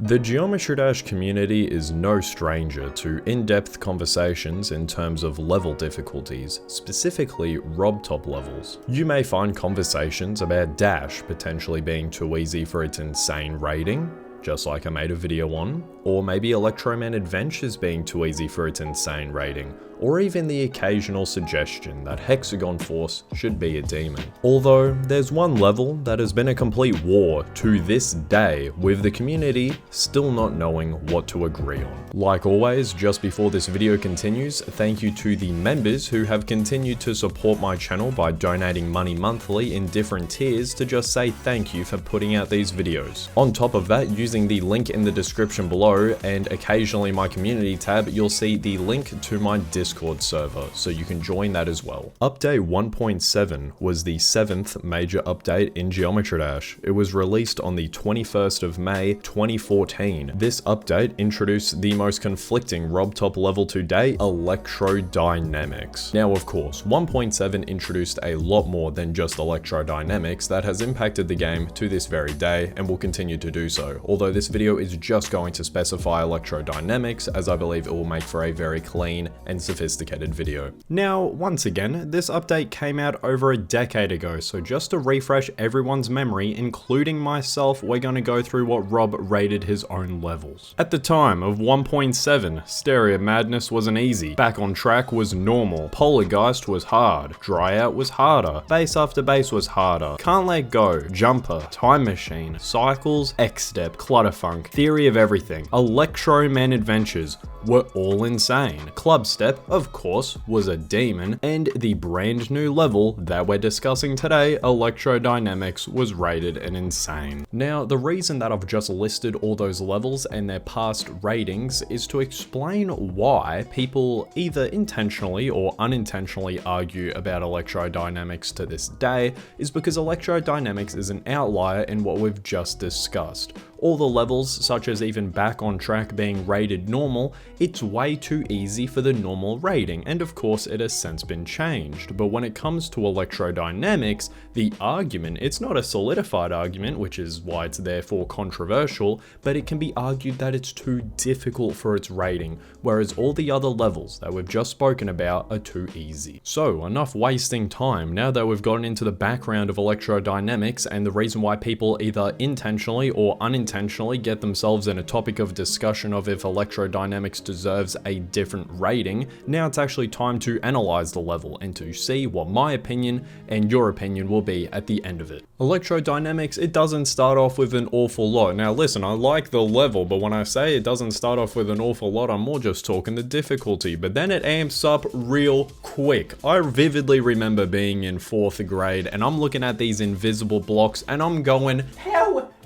The Geometry Dash community is no stranger to in-depth conversations in terms of level difficulties, specifically RobTop levels. You may find conversations about Dash potentially being too easy for its insane rating, just like I made a video on, or maybe Electroman Adventures being too easy for its insane rating, or even the occasional suggestion that Hexagon Force should be a demon. Although, there's one level that has been a complete war to this day, with the community still not knowing what to agree on. Like always, just before this video continues, thank you to the members who have continued to support my channel by donating money monthly in different tiers to just say thank you for putting out these videos. On top of that, using the link in the description below and occasionally my community tab, you'll see the link to my Discord server, so you can join that as well. Update 1.7 was the 7th major update in Geometry Dash. It was released on the 21st of May 2014. This update introduced the most conflicting RobTop level to date, Electrodynamics. Now of course, 1.7 introduced a lot more than just Electrodynamics that has impacted the game to this very day and will continue to do so, although this video is just going to specify Electrodynamics, as I believe it will make for a very clean and sophisticated video. Now, once again, this update came out over a decade ago, so just to refresh everyone's memory, including myself, we're going to go through what Rob rated his own levels. At the time of 1.7, Stereo Madness wasn't easy, Back on Track was normal, Polargeist was hard, Dryout was harder, Bass After Bass was harder, Can't Let Go, Jumper, Time Machine, Cycles, X-Step, Clutterfunk, Theory of Everything, Electroman Adventures were all insane. Clubstep, of course, was a demon, and the brand new level that we're discussing today, Electrodynamics, was rated an insane. Now, the reason that I've just listed all those levels and their past ratings is to explain why people either intentionally or unintentionally argue about Electrodynamics to this day, is because Electrodynamics is an outlier in what we've just discussed. All the levels, such as even Back on Track being rated normal, it's way too easy for the normal rating, and of course it has since been changed. But when it comes to Electrodynamics, the argument, it's not a solidified argument, which is why it's therefore controversial, but it can be argued that it's too difficult for its rating, whereas all the other levels that we've just spoken about are too easy. So enough wasting time. Now that we've gotten into the background of Electrodynamics and the reason why people either intentionally or unintentionally get themselves in a topic of discussion of if Electrodynamics deserves a different rating, now it's actually time to analyze the level and to see what my opinion and your opinion will be at the end of it. Electrodynamics, it doesn't start off with an awful lot. Now listen, I like the level, but when I say it doesn't start off with an awful lot, I'm more just talking the difficulty, but then it amps up real quick. I vividly remember being in 4th grade and I'm looking at these invisible blocks and I'm going,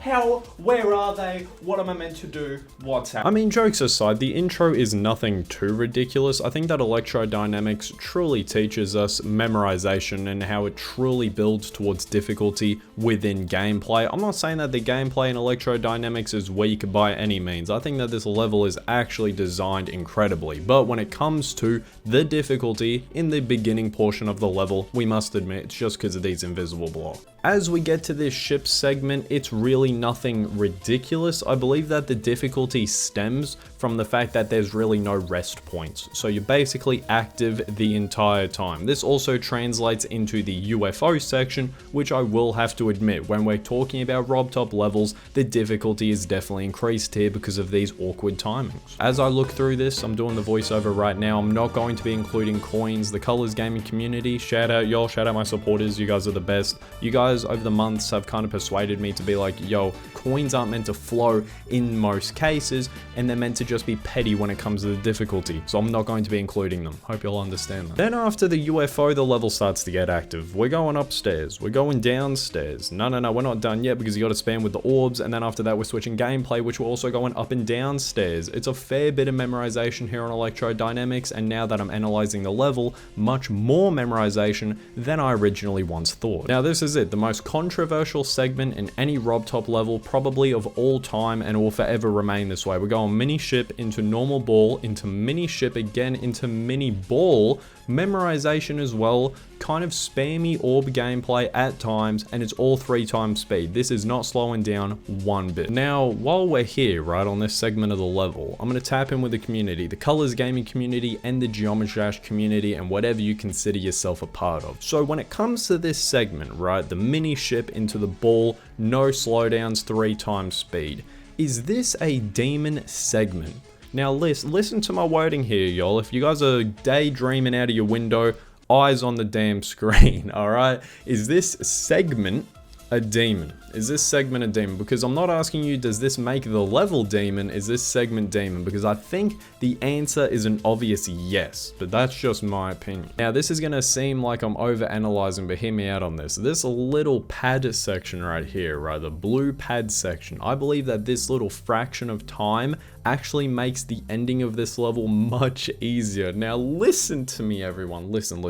how, where are they? What am I meant to do? What's happening? I mean, jokes aside, the intro is nothing too ridiculous. I think that Electrodynamics truly teaches us memorization and how it truly builds towards difficulty within gameplay. I'm not saying that the gameplay in Electrodynamics is weak by any means. I think that this level is actually designed incredibly, but when it comes to the difficulty in the beginning portion of the level, we must admit it's just because of these invisible blocks. As we get to this ship segment, it's really nothing ridiculous. I believe that the difficulty stems from the fact that there's really no rest points. So you're basically active the entire time. This also translates into the UFO section, which I will have to admit, when we're talking about RobTop levels, the difficulty is definitely increased here because of these awkward timings. As I look through this, I'm doing the voiceover right now. I'm not going to be including coins. The Colors Gaming community, shout out y'all, shout out my supporters. You guys are the best. You guys over the months have kind of persuaded me to be like, yo, coins aren't meant to flow in most cases, and they're meant to just be petty when it comes to the difficulty, so I'm not going to be including them. Hope you'll understand that. Then after the UFO, the level starts to get active. We're going upstairs, we're going downstairs. No, we're not done yet because you gotta spam with the orbs, and then after that we're switching gameplay, which we're also going up and downstairs. It's a fair bit of memorization here on Electrodynamics, and now that I'm analyzing the level, much more memorization than I originally once thought. Now this is it, the most controversial segment in any RobTop level, probably of all time, and will forever remain this way. We're going mini ship into normal ball, into mini ship again, into mini ball, memorization as well, kind of spammy orb gameplay at times, and it's all 3 times speed. This is not slowing down one bit. Now, while we're here, right, on this segment of the level, I'm going to tap in with the community, the Colors Gaming community and the Geometry Dash community, and whatever you consider yourself a part of. So when it comes to this segment, right, the mini ship into the ball, no slowdowns, 3 times speed, is this a demon segment? Now listen to my wording here, y'all. If you guys are daydreaming out of your window, eyes on the damn screen, alright? Is this segment a demon? Is this segment a demon? Because I'm not asking you, does this make the level demon? Is this segment demon? Because I think the answer is an obvious yes, but that's just my opinion. Now, this is gonna seem like I'm over-analyzing, but hear me out on this. This little pad section right here, right, the blue pad section, I believe that this little fraction of time actually makes the ending of this level much easier. Now, listen to me, everyone. Listen.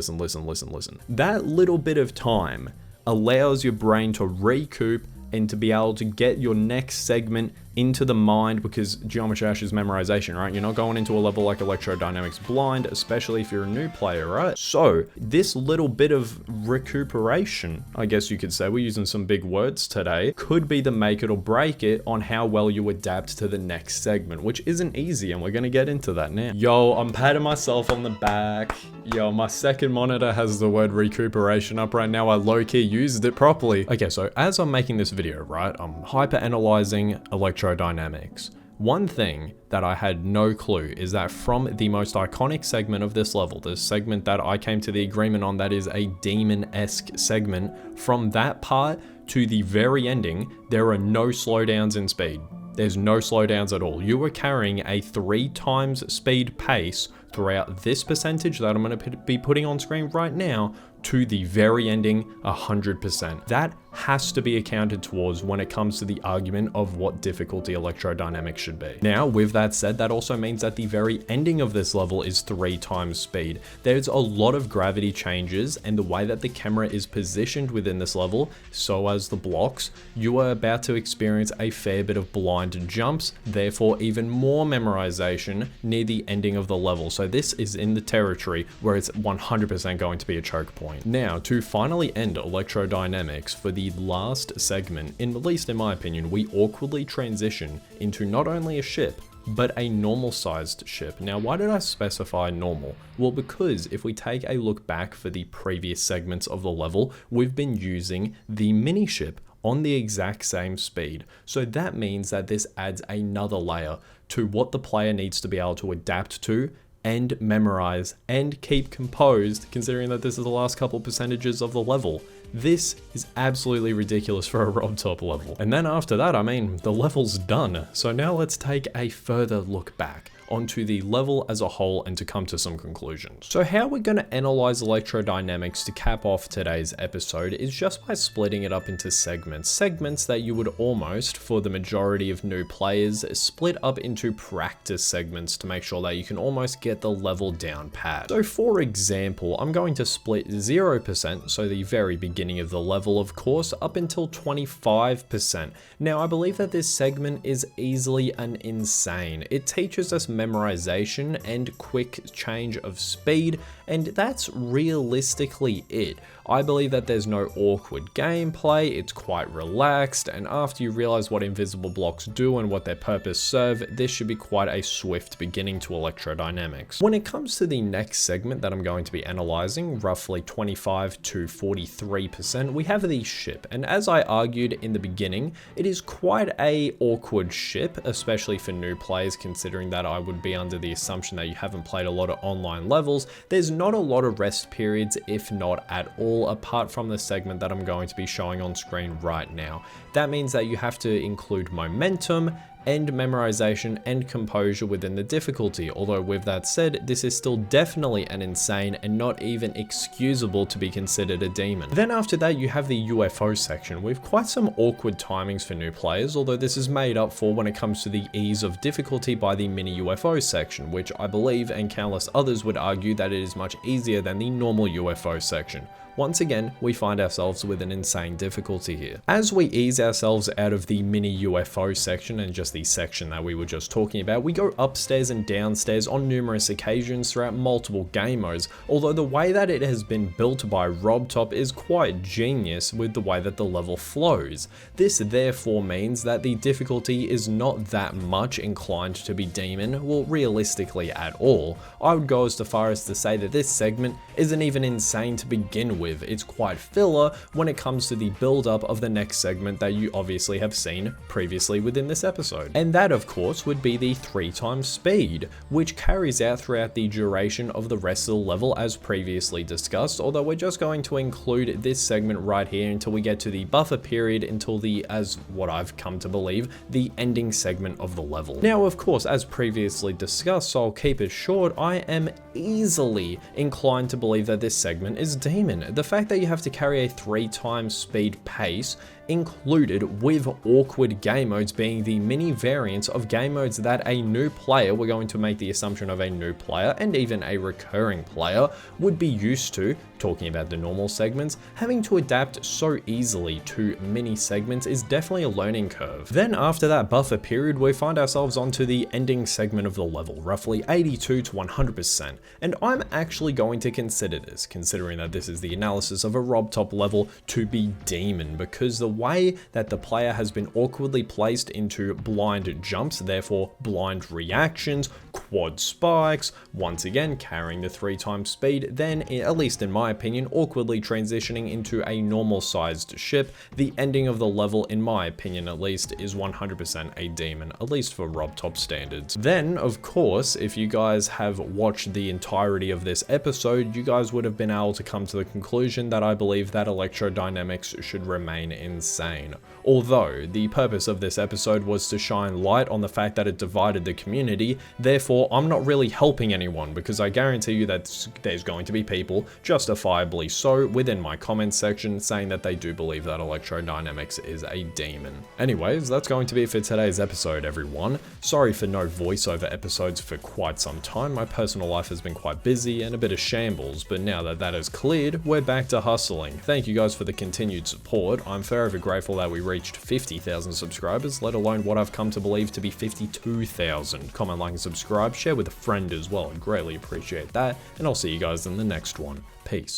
That little bit of time allows your brain to recoup and to be able to get your next segment into the mind, because Geometry Dash is memorization, right? You're not going into a level like Electrodynamics blind, especially if you're a new player, right? So this little bit of recuperation, I guess you could say, we're using some big words today, could be the make it or break it on how well you adapt to the next segment, which isn't easy, and we're gonna get into that now. Yo, I'm patting myself on the back. Yo, my second monitor has the word recuperation up right now. I low-key used it properly. Okay, so as I'm making this video, right, I'm hyper-analyzing Electrodynamics. One thing that I had no clue is that from the most iconic segment of this level, the segment that I came to the agreement on that is a demon-esque segment, from that part to the very ending, there are no slowdowns in speed. There's no slowdowns at all. You are carrying a 3 times speed pace throughout this percentage that I'm going to be putting on screen right now to the very ending 100%. That has to be accounted towards when it comes to the argument of what difficulty Electrodynamics should be. Now, with that said, that also means that the very ending of this level is 3 times speed. There's a lot of gravity changes, and the way that the camera is positioned within this level, so as the blocks, you are about to experience a fair bit of blind jumps, therefore even more memorization near the ending of the level. So this is in the territory where it's 100% going to be a choke point. Now, to finally end Electrodynamics for the last segment, at least in my opinion, we awkwardly transition into not only a ship, but a normal sized ship. Now, why did I specify normal? Well, because if we take a look back for the previous segments of the level, we've been using the mini ship on the exact same speed. So that means that this adds another layer to what the player needs to be able to adapt to and memorize and keep composed, considering that this is the last couple percentages of the level. This is absolutely ridiculous for a RobTop level. And then after that, I mean, the level's done. So now let's take a further look back onto the level as a whole and to come to some conclusions. So how we're going to analyze Electrodynamics to cap off today's episode is just by splitting it up into segments that you would almost, for the majority of new players, split up into practice segments to make sure that you can almost get the level down pat. So for example, I'm going to split 0%, so the very beginning of the level of course, up until 25%. Now I believe that this segment is easily an insane. It teaches us memorization and quick change of speed, and that's realistically it. I believe that there's no awkward gameplay, it's quite relaxed, and after you realize what invisible blocks do and what their purpose serve, this should be quite a swift beginning to Electrodynamics. When it comes to the next segment that I'm going to be analyzing, roughly 25 to 43%, we have the ship, and as I argued in the beginning, it is quite a awkward ship, especially for new players, considering that I would be under the assumption that you haven't played a lot of online levels. There's not a lot of rest periods, if not at all, apart from the segment that I'm going to be showing on screen right now. That means that you have to include momentum and memorization and composure within the difficulty, although with that said, this is still definitely an insane and not even excusable to be considered a demon. Then after that, you have the UFO section with quite some awkward timings for new players, although this is made up for when it comes to the ease of difficulty by the mini UFO section, which I believe and countless others would argue that it is much easier than the normal UFO section. once again, we find ourselves with an insane difficulty here. As we ease ourselves out of the mini UFO section and just the section that we were just talking about, we go upstairs and downstairs on numerous occasions throughout multiple game modes, although the way that it has been built by RobTop is quite genius with the way that the level flows. This therefore means that the difficulty is not that much inclined to be demon, well, realistically at all. I would go as far as to say that this segment isn't even insane to begin with. It's quite filler when it comes to the build up of the next segment that you obviously have seen previously within this episode. And that of course would be the 3x speed, which carries out throughout the duration of the rest of the level as previously discussed, although we're just going to include this segment right here until we get to the buffer period, until the, as what I've come to believe, the ending segment of the level. Now of course, as previously discussed, so I'll keep it short, I am easily inclined to believe that this segment is demon. The fact that you have to carry a 3x speed pace included with awkward game modes being the mini variants of game modes that a new player, we're going to make the assumption of a new player and even a recurring player, would be used to, talking about the normal segments, having to adapt so easily to mini segments is definitely a learning curve. Then after that buffer period, we find ourselves onto the ending segment of the level, roughly 82 to 100%, and I'm actually going to consider this, considering that this is the analysis of a RobTop level, to be demon, because the way that the player has been awkwardly placed into blind jumps, therefore blind reactions, quad spikes, once again carrying the 3x speed, then at least in my opinion awkwardly transitioning into a normal sized ship, the ending of the level, in my opinion at least, is 100% a demon, at least for RobTop standards. Then of course, if you guys have watched the entirety of this episode, you guys would have been able to come to the conclusion that I believe that electrodynamics should remain insane. Although the purpose of this episode was to shine light on the fact that it divided the community, therefore I'm not really helping anyone, because I guarantee you that there's going to be people, justifiably so, within my comment section saying that they do believe that electrodynamics is a demon. Anyways, that's going to be it for today's episode, everyone. Sorry for no voiceover episodes for quite some time. My personal life has been quite busy and a bit of shambles, but now that that is cleared, we're back to hustling. Thank you guys for the continued support. I'm forever grateful that we reached 50,000 subscribers, let alone what I've come to believe to be 52,000. Comment, like, and subscribe, share with a friend as well, I'd greatly appreciate that, and I'll see you guys in the next one. Peace.